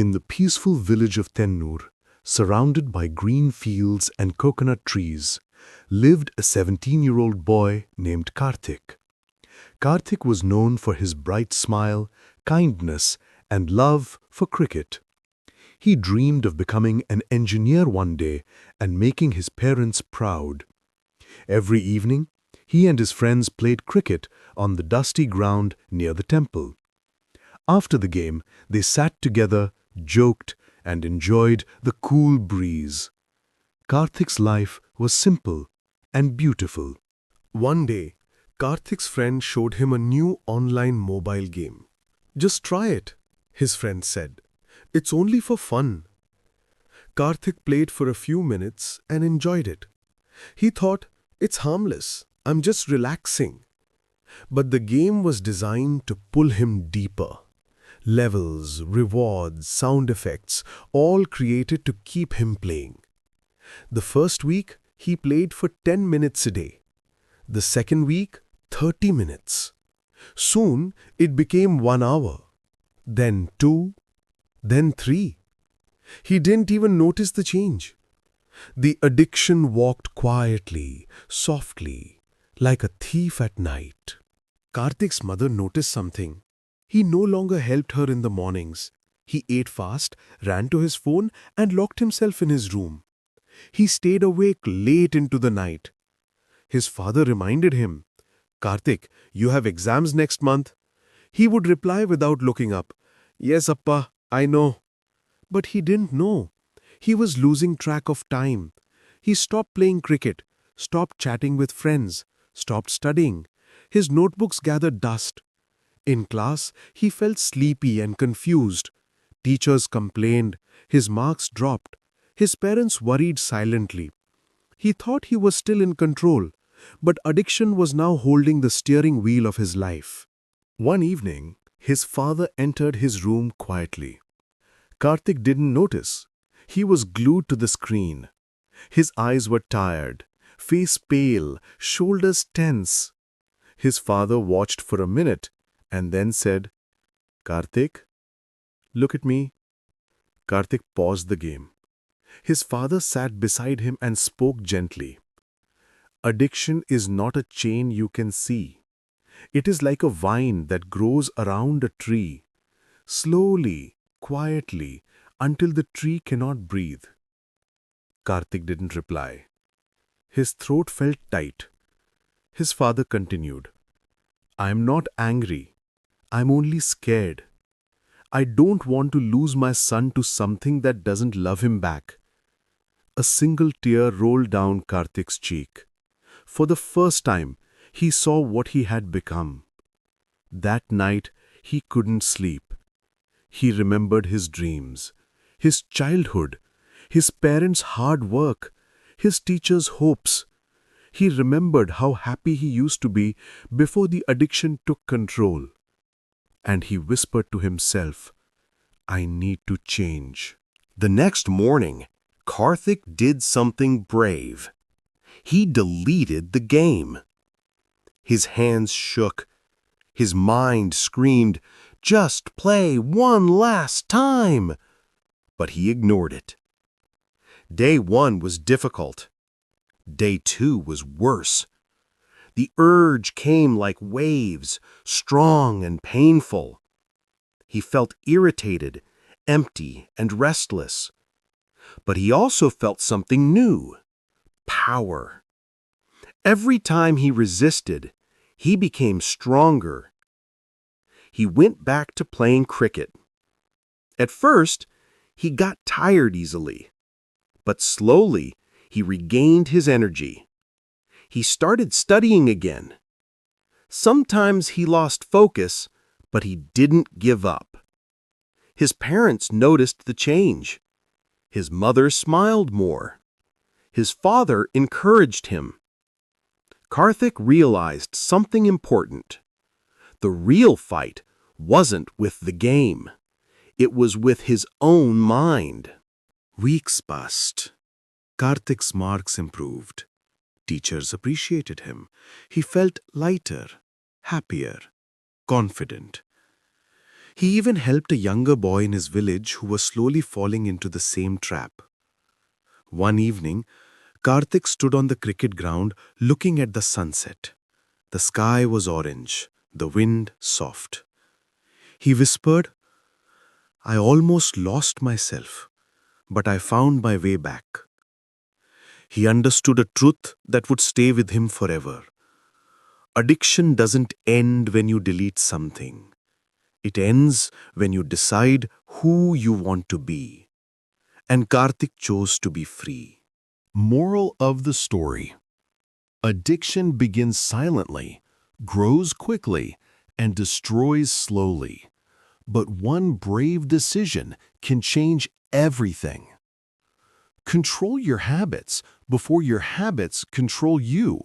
In the peaceful village of Tennur, surrounded by green fields and coconut trees, lived a 17-year-old boy named Karthik. Karthik was known for his bright smile, kindness, and love for cricket. He dreamed of becoming an engineer one day and making his parents proud. Every evening, he and his friends played cricket on the dusty ground near the temple. After the game, they sat together, joked, and enjoyed the cool breeze. Karthik's life was simple and beautiful. One day, Karthik's friend showed him a new online mobile game. "Just try it," his friend said. "It's only for fun." Karthik played for a few minutes and enjoyed it. He thought, "It's harmless. I'm just relaxing." But the game was designed to pull him deeper. Levels, rewards, sound effects, all created to keep him playing. The first week, he played for 10 minutes a day. The second week, 30 minutes. Soon, it became 1 hour. Then 2, then 3. He didn't even notice the change. The addiction walked quietly, softly, like a thief at night. Karthik's mother noticed something. He no longer helped her in the mornings. He ate fast, ran to his phone, and locked himself in his room. He stayed awake late into the night. His father reminded him, "Karthik, you have exams next month." He would reply without looking up, "Yes, Appa, I know." But he didn't know. He was losing track of time. He stopped playing cricket, stopped chatting with friends, stopped studying. His notebooks gathered dust. In class, he felt sleepy and confused. Teachers complained. His marks dropped. His parents worried silently. He thought he was still in control, but addiction was now holding the steering wheel of his life. One evening, his father entered his room quietly. Karthik didn't notice. He was glued to the screen. His eyes were tired, face pale, shoulders tense. His father watched for a minute and then said, "Karthik, look at me." Karthik paused the game. His father sat beside him and spoke gently. "Addiction is not a chain you can see. It is like a vine that grows around a tree, slowly, quietly, until the tree cannot breathe." Karthik didn't reply. His throat felt tight. His father continued, "I'm not angry. I'm only scared. I don't want to lose my son to something that doesn't love him back." A single tear rolled down Karthik's cheek. For the first time, he saw what he had become. That night, he couldn't sleep. He remembered his dreams, his childhood, his parents' hard work, his teachers' hopes. He remembered how happy he used to be before the addiction took control. And he whispered to himself, "I need to change." The next morning, Karthik did something brave. He deleted the game. His hands shook. His mind screamed, "Just play one last time." But he ignored it. Day 1 was difficult. Day 2 was worse. The urge came like waves, strong and painful. He felt irritated, empty, and restless. But he also felt something new: power. Every time he resisted, he became stronger. He went back to playing cricket. At first, he got tired easily, but slowly he regained his energy. He started studying again. Sometimes he lost focus, but he didn't give up. His parents noticed the change. His mother smiled more. His father encouraged him. Karthik realized something important. The real fight wasn't with the game. It was with his own mind. Weeks passed. Karthik's marks improved. Teachers appreciated him. He felt lighter, happier, confident. He even helped a younger boy in his village who was slowly falling into the same trap. One evening, Karthik stood on the cricket ground looking at the sunset. The sky was orange, the wind soft. He whispered, "I almost lost myself, but I found my way back." He understood a truth that would stay with him forever. Addiction doesn't end when you delete something. It ends when you decide who you want to be. And Karthik chose to be free. Moral of the story: addiction begins silently, grows quickly, and destroys slowly. But one brave decision can change everything. Control your habits before your habits control you.